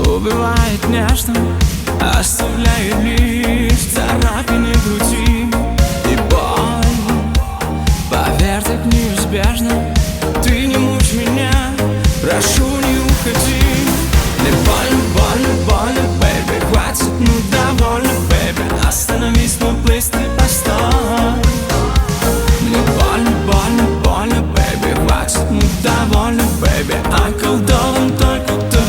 Убивает нежно, оставляет лишь царапины груди и боль. Поверь, так неизбежно. Ты не мучь меня, прошу, не уходи. Мне больно, больно, больно, бэйби. Хватит, ну довольно, бэйби. Остановись, мой плейс, ты постой. Мне больно, больно, больно, бэйби. Хватит, ну довольно, бэйби. Околдован только тобой.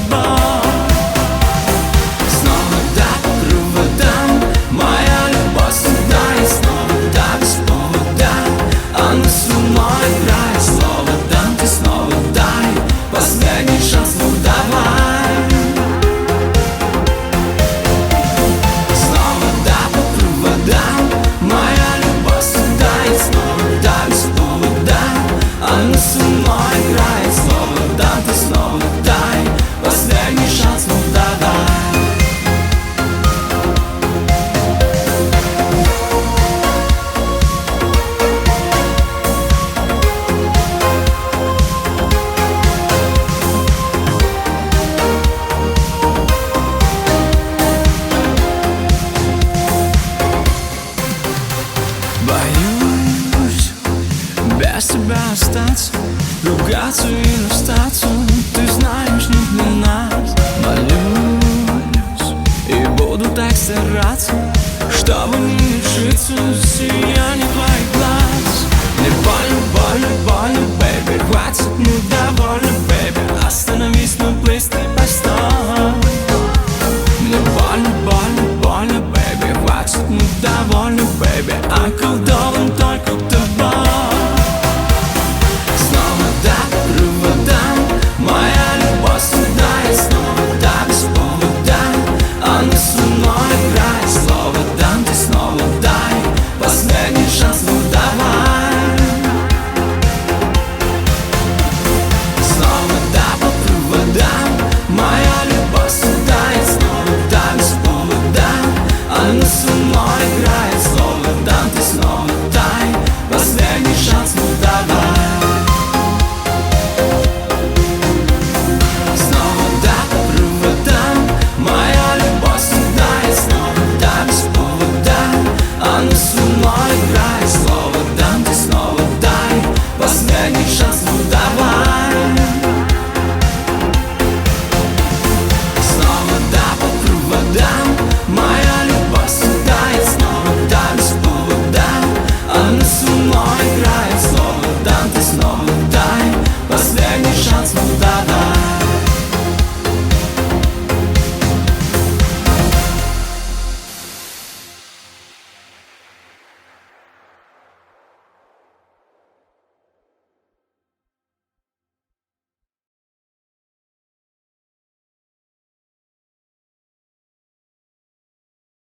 Последний шанс, ну давай. Снова да, по проводам. Моя любовь сюда и снова да, и снова да. Она со мной играет. Снова да, ты снова дай. Последний шанс, ну давай. Боюсь без тебя остаться, ругаться и расстаться. Ты знаешь, не для нас. Молюсь и буду так стараться, чтобы не лишиться сияния твоих глаз. Мне больно, больно, больно, бэйби. Хватит, ну довольно, бэйби. Останови.